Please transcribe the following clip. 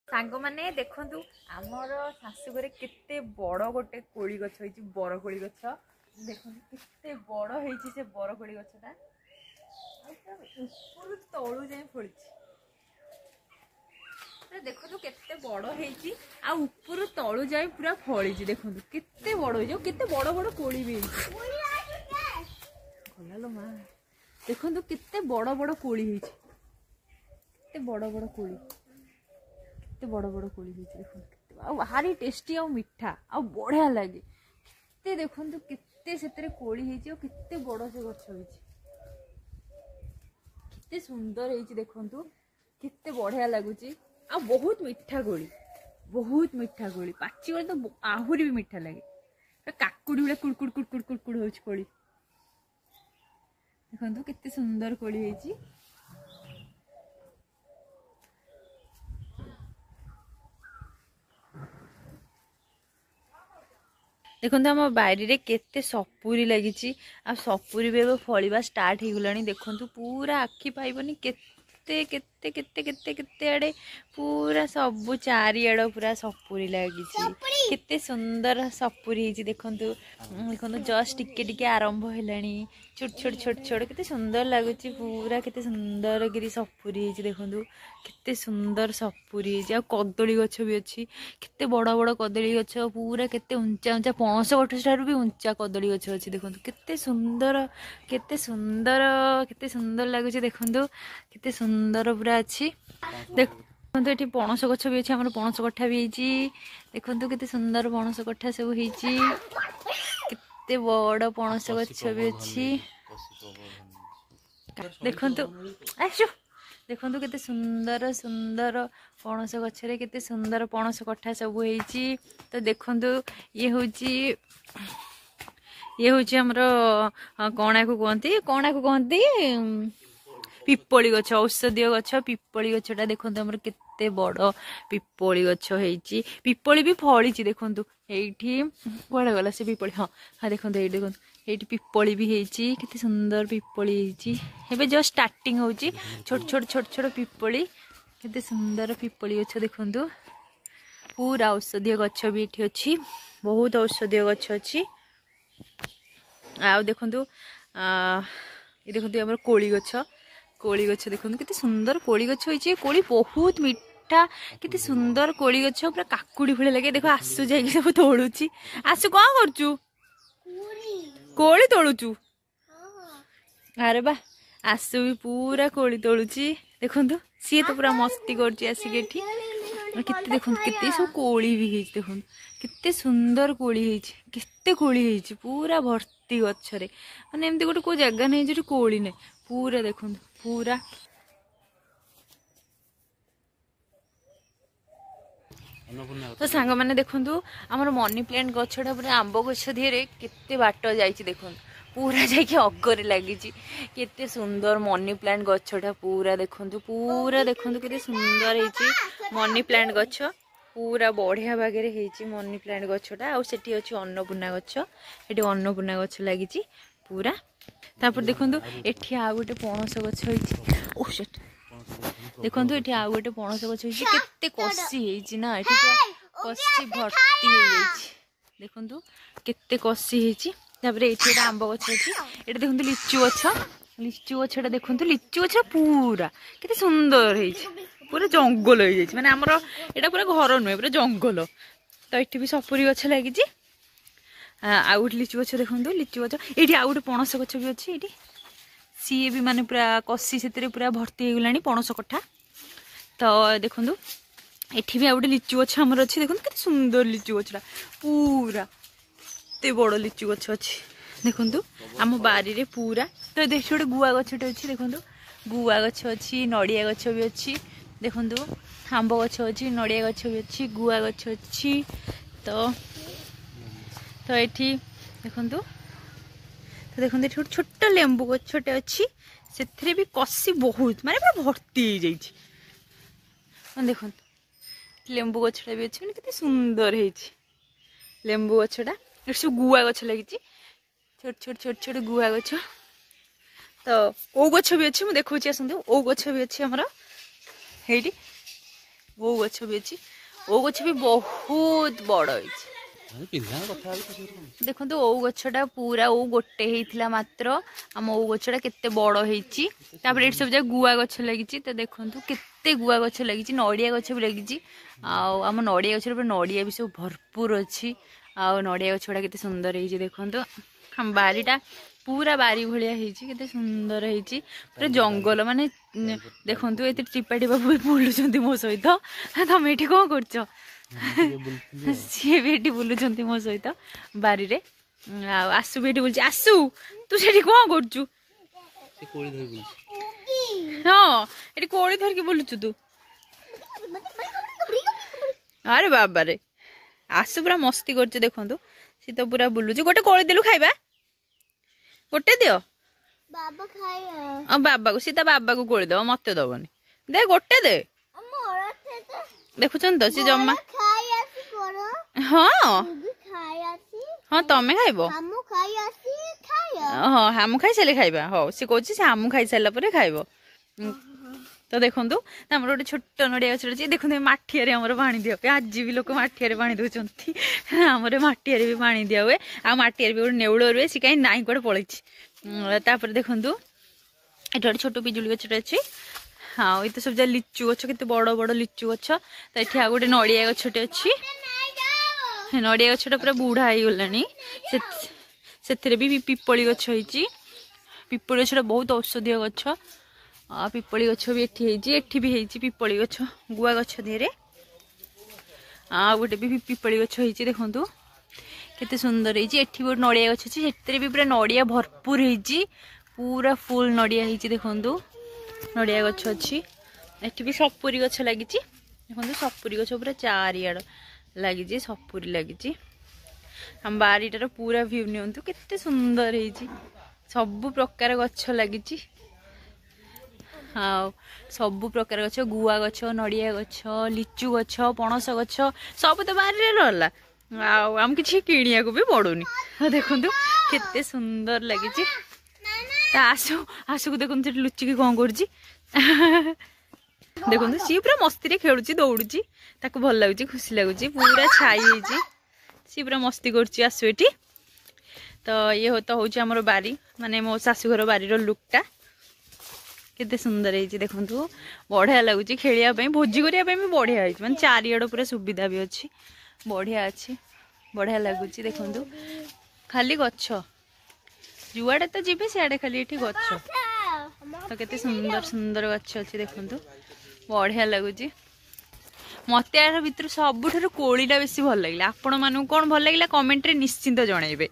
सांग माने देखंतु आमर शाशुघरे केते बड़ गोटे कोली गछ होइछि बरकोली गछ देखंतु केते बड़ होइछि से बरकोली गछटा ऊपर तळु जाय फळिछि देखंतु केते बड़ होइछि आ ऊपर तळु जाय पूरा फळिछि देखंतु केते बड़ होइछि केते बड़ बड़ कोली भी गलालो मा देखंतु केते बड़ बड़ कोली होइछि केते बड़ बड़ कोली केते बड़ बड़ कोली होइछि देखंतु आ भारी टेस्टी आ मिठा आ बढ़िया लागे केते देखंतु केते सेतरे कोली होइछि केते बड़ से गछ होइछि केते सुंदर होइछि देखंतु केते बढ़िया लागुछि आ बहुत मिठा कोली पाची गले तो आहुरी भी मिठा लगे काकुड़ी भाई कुड़कुड़ कुड़कुड़ कुड़कुड़ होइछि कोली देखंतु केते सुंदर कोली होइछि देखो आम बारी केते सपुरी लगी आ सपुरी भी फलिबा स्टार्ट हो गलानी देखो पूरा आखि पाइबनी केते केते केते केते केते आड़े पूरा सबु चारिआड़ पूरा सपुरी लगी केते सुंदर सपुरी देखो देखो जस्ट टिके टिके आरंभ है छोट छोट छोट छोट केते सुंदर लगुच पूरा केते सुंदर गिरी सपुरी देखो केते सुंदर सपुरी आ कदली गछ भी अच्छी केते बड़ बड़ कदली गछ पूरा केते उंचा उंचा पणस गछ ठारू भी उंचा कदली गछ अच्छी देखो केते सुंदर केते सुंदर केते सुंदर लगुच देखो केते सुंदर पूरा अच्छी देखो ये पणस गछ भी अच्छी आम पणस कठा भी देखो केते सुंदर पणस कठा सब केते बड़ पणस गछ भी अच्छी देखो देखो केते सुंदर सुंदर पणस गछरे केते सुंदर पणस कठा सब होइछि तो देखो ये हूँ हमर कणा को कहती पिपली गछ औषधीय गछ पिपली गछटा देखो हमर केते बड़ पिपली गछ होइछि पिपली भी फली देखो एठी कुआडे गला से पिपली हाँ हाँ देखो देखो ये पिपली भी होइछि केते सुंदर पिपली होइछि एबे जस्ट स्टार्टिंग होउछि छोट छोट छोट छोट पिपली केते सुंदर पिपली गछ देखो पूरा औषधीय गछ भी एठी अछि बहुत औषधीय गछ अछि आ देखो ये देखो हमर कोली गछ देखो केते सुंदर कोली गछ होइछि कोली बहुत मिठा केते सुंदर कोली गछ पूरा काकुड़ी भले लगे देखो आसु जाई सब तोड़ुछि आसु कोन करछु कोली तोड़ुछु अरे बा आसु भी पूरा कोली तोड़ुछि देखो सी तो पूरा मस्ती करछि आसिक एठी केते देखो केते सब कोली भी हेछि देखो केते सुंदर कोली हेछि केते कोली हेछि पूरा भर्ती गछरे माने एमती गोटे को जगह नै जे कोली नै पूरा देखो पूरा तो सांग मैंने देखु आमर मनी प्लांट गछटा पूरा आंब गछ धीरे केते बाट जाइछि देखो पूरा जाइए अगरे लगी केते सुंदर मनी प्लांट गछटा पूरा देखो केते सुंदर होइछि मनी प्लांट गछ पूरा बढ़िया बागरे होइछि मनी प्लांट गछटा आ सेठी अछि अन्नपूर्णा गछ एठी अन्नपूर्णा गछ लागिछि पूरा तापर देखो एठी आ गोटे पणस गछ होइछि ओ शिट देखो ये आ गोटे पणस गछ होइछि केते कसी होइछि ना एठी कसी भर्ती हो जाइछि देखो केते कसी होइछि तापर एठी एटा आंब गछ अछि एटा देखो लिचु गछटा देखो लिचु गछ पूरा केते सुंदर होइछि पूरा जंगल हो जाइछि माने हमर एटा पूरा घर नुहे पूरा जंगल तो एठी भी सपुरी गछ लागिछि आ गोटे लिचु गछ देखो लिचु गछ ये आ गोटे पणस गछ भी अच्छी ये सी भी माने पूरा कसी से पूरा भर्ती हो गलानी पणस कठा तो देखो एठी भी आ गोटे लिचु गछ हमर अच्छी देखो केते सुंदर लिचु गछटा पूरा एते बड़ लिचु गछ अच्छी देखो आम बारी रे पूरा तो देखिए गोटे गुआ गछटे अच्छी देखो गुआ गछ अच्छी नड़िया गछ भी अच्छी देखो आंब गछ अच्छी नड़िया गछ भी अच्छी गुआ गछ अच्छी तो ये देखो तो देखो छोट छोट लेंबू गछटे अच्छी से भी कसी बहुत माने पूरा भर्ती हो जाइछि देखो लेंबू गछटा भी अच्छी केते सुंदर होइछि लेंबू गछटा ये सब गुआ गछ लगी छोट छोट छोट छोट गुआ गछ तो ओ गछ भी अच्छी मुझे देखा आसतु ओ गछ भी अच्छी आमर ये ओ गछ भी अच्छी ओ गछ भी बहुत बड़ होइछि देखो ओ गछटा पूरा ओ गोटे होता मात्र आम ओ गछटा केते बड़ होइछि तापर एट सब जगह गुआ गछ लगी तो देखो केते गुआ गछ लगी नड़िया गछ भी लगी आम नड़िया गछ नड़िया भी सब भरपूर अच्छी आ नड़िया गछ गुड़ा केते सुंदर होइछि देखो हम बारीटा पूरा बारी भलिया होइछि केते सुंदर होइछि पूरा जंगल माने देखो ये टिपा टिपा बुलुचंती मो सहित तुम ये कौन करछ सी भी ये बुलुचंती मो सहित बारी रे आसु भी बुलछि आसु तू सेठी कौन करछु हाँ ये कोड़ी धरकी बुलुछु तू अरे बाबा रे आसु पूरा मस्ती करछ देखो सी तो पूरा बुलुछु गोटे कोड़ी देलु खाइबा गोटे दियो बाबा खाए बाबा को सीता बाबा को कोड़ी दब मत दबनी दे गोटे दे देखुन तो सी जमा हाँ हाँ तमें खाइब हाँ हामु खाई सारे खाइबा हो सी कहूँ से हामु खाई सारा पर खाइब तो देखो गोटे छोट नड़िया गछ अच्छी देखते माठिया आमर पा दिया हुए आज भी लोक माठिया पा दौरान आमर माठिया भी पा दिया हुए आ माठिया भी गोटे नेउल रुए सी कहीं नाई कड़े पलैपर देखु ये गोटे छोट पिजुली गछ अच्छी हाँ ये तो सब जगह लिचु गछ के बड़ बड़ लिचु गछ तो ये गोटे नड़िया गछटे अच्छी नड़िया गछटा पूरा बुढ़ा हो गलानी से भी पिपली गछ होइछि पिपली गछटा बहुत औषधीय गछ पिपली गछ भी एठी भी होइछि पिपली गछ गुआ गछ देहरे गोटे भी पिपली गछ होइछि देखंतु केते सुंदर होइछि एठी गोटे नड़िया गछ अछि सेतरे भी पूरा नड़िया भरपूर होइछि पूरा फुल नड़िया होइछि देखंतु नड़िया गछ अछि एठी भी सपुरी गछ लागिछि देखंतु सपुरी गछ पूरा चारियाड लागिछि सपुरी लागिछि हम बारीटार पूरा व्यू नियंतु केते सुंदर होइछि सब प्रकार गछ लागिछि हाँ सबु प्रकार गछ गुआ गछ नड़िया गछ लिचु गछ पणस गछ सब तो बारी रहा आम कि किणिया को भी पड़ूनी देखु केते सुंदर लगी आसु आसु को देखो लुचिकी कौन कर देखो सी पूरा मस्ती खेलुची दौड़ुची ताको भल लगुच खुशी लगुच पूरा छाई होइची सी पूरा मस्ती करुची आसु एठी तो ये तो हूँ आमर बारी माने मो शाशुघर बारीर लुकटा केते सुंदर है देखु बढ़िया लगुच खेलिया भोजी करने भी बढ़िया है माने चारिआड पूरा सुविधा भी अच्छी बढ़िया अच्छी बढ़िया लगुच देखु खाली गछ जुआड़े तो जी सियाड़े खाली ये गछ तो केते सुंदर सुंदर गछ अच्छी देखु बढ़िया लगुच मत यार भितर सबुठ कोलीटा बेसी भल लगे आपण मानू कौन भल लगे कमेंट रे निश्चिंत जनइबे।